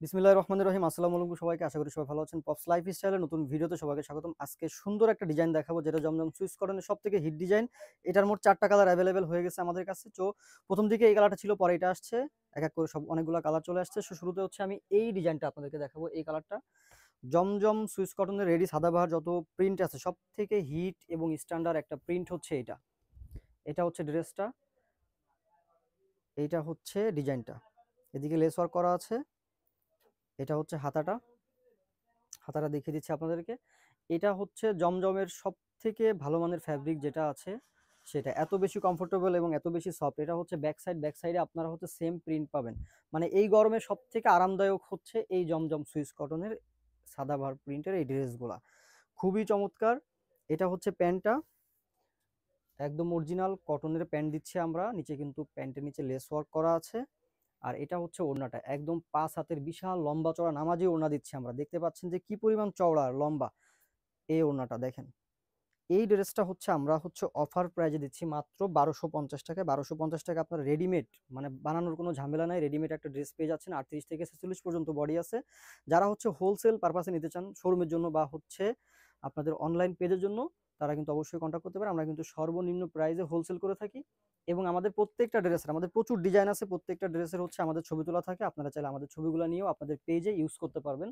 বিসমিল্লাহির রহমানির রহিম। আসসালামু আলাইকুম সবাইকে। আশা করি সবাই ভালো আছেন। পপস লাইফস্টাইলের নতুন ভিডিওতে সবাইকে স্বাগতম। আজকে সুন্দর একটা ডিজাইন দেখাবো যেটা জমজম সুইস কটনের সবথেকে হিট ডিজাইন। এটার মোট 4টা কালার अवेलेबल হয়ে গেছে আমাদের কাছে। তো প্রথম দিকে এই কালারটা ছিল, পরে এটা আসছে। এক এক করে সব অনেকগুলো কালার চলে আসছে। শুরুতে হচ্ছে আমি এই ডিজাইনটা আপনাদেরকে দেখাবো। এই কালারটা জমজম সুইস কটনের রেডি সাদাবাহার যত প্রিন্ট আছে সবথেকে হিট এবং স্ট্যান্ডার্ড একটা প্রিন্ট হচ্ছে এটা। এটা হচ্ছে ড্রেসটা, এইটা হচ্ছে ডিজাইনটা। এদিকে লেস ওয়ার্ক করা আছে। এটা হচ্ছে হাতাটা। হাতাটা দেখিয়ে দিচ্ছি আপনাদেরকে। এটা হচ্ছে জমজমের সবথেকে ভালো মানের ফ্যাব্রিক যেটা আছে সেটা। এত বেশি কমফোর্টেবল এবং এত বেশি সফট। এটা হচ্ছে ব্যাক সাইডে আপনারা হচ্ছে সেম প্রিন্ট পাবেন। মানে এই গরমে সবথেকে আরামদায়ক হচ্ছে এই জমজম সুইস কটনের সাদাবাহার প্রিন্টের এই ড্রেসগুলা। খুবই চমৎকার। এটা হচ্ছে প্যান্টটা, একদম অরিজিনাল কটনের প্যান্ট দিচ্ছি আমরা। নিচে কিন্তু প্যান্টের নিচে লেস ওয়ার্ক করা আছে। আর এটা হচ্ছে ওড়নাটা, একদম 5 হাতের বিশাল লম্বা চওড়া নামাজি ওড়না দিচ্ছি আমরা। দেখতে পাচ্ছেন যে কি পরিমাণ চওড়া আর লম্বা এই ওড়নাটা দেখেন। এই ড্রেসটা হচ্ছে আমরা হচ্ছে অফার প্রাইজে দিচ্ছি মাত্র 1250 টাকায়। 1250 টাকা আপনার রেডিমেড, মানে বানানোর কোনো ঝামেলা নাই। রেডিমেড একটা ড্রেস পেয়ে যাচ্ছেন। 38 থেকে 46 পর্যন্ত বডি আছে। যারা হচ্ছে হোলসেল পারপাসে নিতে চান শোরুমের জন্য বা হচ্ছে আপনাদের অনলাইন পেজের জন্য, তারা কিন্তু অবশ্যই কন্ট্যাক্ট করতে পারে। আমরা কিন্তু সর্বনিম্ন প্রাইসে হোলসেল করে থাকি। এবং আমাদের প্রত্যেকটা ড্রেসের আমাদের প্রচুর ডিজাইন আছে। প্রত্যেকটা ড্রেসের হচ্ছে আমাদের ছবি তোলা থাকে। আপনারা চাইলে আমাদের ছবিগুলো নিয়েও আপনাদের পেজে ইউজ করতে পারবেন,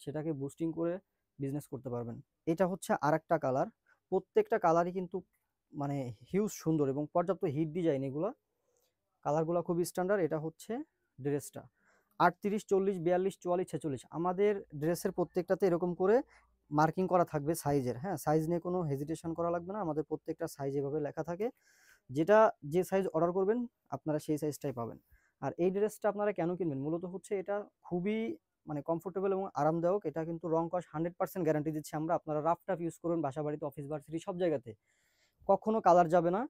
সেটাকে বুস্টিং করে বিজনেস করতে পারবেন। এটা হচ্ছে আরেকটা কালার। প্রত্যেকটা কালারই কিন্তু মানে হিউজ সুন্দর এবং পর্যাপ্ত হিট ডিজাইন এগুলো। কালারগুলো খুবই স্ট্যান্ডার্ড। এটা হচ্ছে ড্রেসটা 38, 40, 42, 44, 46। আমাদের ড্রেসের প্রত্যেকটাতে এরকম করে মার্কিং করা থাকবে সাইজের। হ্যাঁ, সাইজ নিয়ে কোনো হেজিটেশন করা লাগবে না। আমাদের প্রত্যেকটা সাইজ এভাবে লেখা থাকে। যেটা যে সাইজ অর্ডার করবেন আপনারা সেই সাইজটাই পাবেন। আর এই ড্রেসটা আপনারা কেন কিনবেন? মূলত হচ্ছে এটা খুবই মানে কমফোর্টেবল এবং আরামদায়ক। এটা কিন্তু রং কস 100% গ্যারান্টি দিচ্ছি আমরা। আপনারা রাফ টাফ ইউজ করুন বাসা বাড়িতে, অফিস ভার্সিটি সব জায়গাতে, কখনো কালার যাবে না।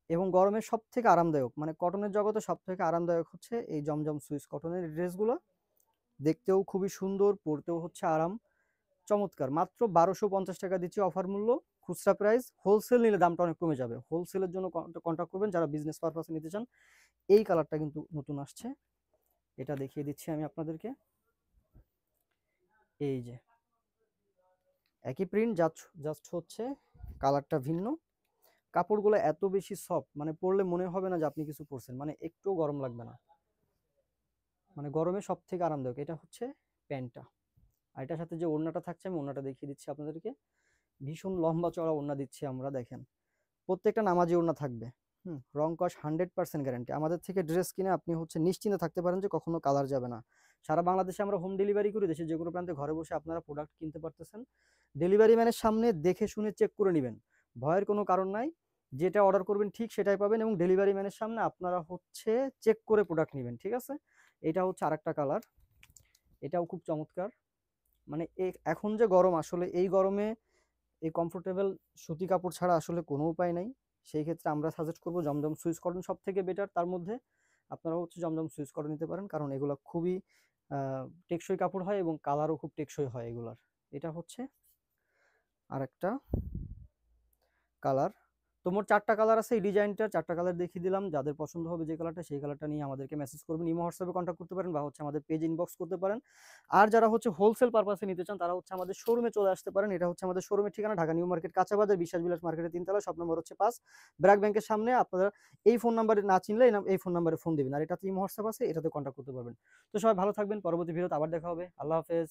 এবং গরমের সব থেকে আরামদায়ক, মানে কটনের জগতে সব থেকে আরামদায়ক হচ্ছে এই জমজম সুইস কটনের ড্রেসগুলো। দেখতেও খুবই সুন্দর, পরতেও হচ্ছে আরাম। চমৎকার। মাত্র 1250 টাকা দিচ্ছি অফার মূল্য। খুচরা প্রাইস, হোলসেল নিলে দামটা অনেক কমে যাবে। হোলসেলের জন্য কন্ট্যাক্ট করবেন যারা বিজনেস পারপাসে নিতে চান। এই কালারটা কিন্তু নতুন আসছে, এটা দেখিয়ে দিচ্ছি আমি আপনাদেরকে। এই যে একই প্রিন্ট, জাস্ট হচ্ছে কালারটা ভিন্ন। কাপড়গুলো এত বেশি সফট, মানে পরলে মনে হবে না যে আপনি কিছু পরছেন, মানে একটুও গরম লাগবে না। মানে গরমে সব থেকে আরামদায়ক। এটা হচ্ছে প্যান্টটা। আর এটার সাথে যে ওড়নাটা থাকছে আমি ওড়নাটা দেখিয়ে দিচ্ছি আপনাদেরকে। ভীষণ লম্বা চড়া ওড়না দিচ্ছি আমরা দেখেন। প্রত্যেকটা নামাজি ওড়না থাকবে। রং কস 100% গ্যারান্টি। আমাদের থেকে ড্রেস কিনে আপনি হচ্ছে নিশ্চিন্তে থাকতে পারেন যে কখনো কালার যাবে না। সারা বাংলাদেশে আমরা হোম ডেলিভারি করি। দেশের যে কোনো প্রান্তে ঘরে বসে আপনারা প্রোডাক্ট কিনতে পারতেছেন। ডেলিভারি ম্যানের সামনে দেখে শুনে চেক করে নেবেন। ভয়ের কোনো কারণ নাই। যেটা অর্ডার করবেন ঠিক সেটাই পাবেন এবং ডেলিভারি ম্যানের সামনে আপনারা হচ্ছে চেক করে প্রোডাক্ট নেবেন। ঠিক আছে? এটা হচ্ছে আরেকটা কালার। এটাও খুব চমৎকার। মানে এখন যে গরম, আসলে এই গরমে এই কমফোর্টেবল সুতি কাপড় ছাড়া আসলে কোনো উপায় নাই। সেই ক্ষেত্রে আমরা সাজেস্ট করব জমজম সুইস কটন সব থেকে বেটার। তার মধ্যে আপনারা হচ্ছে জমজম সুইস কটন নিতে পারেন, কারণ এগুলো খুবই টেকসই কাপড় হয় এবং কালারও খুব টেকসই হয় এগুলার। এটা হচ্ছে আরেকটা কালার। তো মোট 4টা কালার আছে এই ডিজাইনটার। 4টা কালার দেখিয়ে দিলাম। যাদের পছন্দ হবে যে কালারটা, সেই কালারটা নিয়ে আমাদেরকে মেসেজ করবেন, ইমো হোয়াটসঅ্যাপে কন্ট্যাক্ট করতে পারেন বা হচ্ছে আমাদের পেজ ইনবক্স করতে পারেন। আর যারা হচ্ছে হোলসেল পারপাসে নিতে চান তারা হচ্ছে আমাদের শোরুমে চলে আসতে পারেন। এটা হচ্ছে আমাদের শোরুমের ঠিকানা ঢাকা নিউ মার্কেট কাঁচা বাজার, বিশ্বাস বিলাস মার্কেটের 3 তলা, শপ নম্বর হচ্ছে 5, ব্র্যাক ব্যাংকের সামনে। আপনারা এই ফোন নাম্বারে না চিনলে এই ফোন নাম্বারে ফোন দিবেন। আর এটাতে ইমো হোয়াটসঅ্যাপ আছে, এটাতে কন্ট্যাক্ট করতে পারবেন। তো সবাই ভালো থাকবেন। পরবর্তী ভিডিওতে আবার দেখা হবে। আল্লাহ হাফেজ।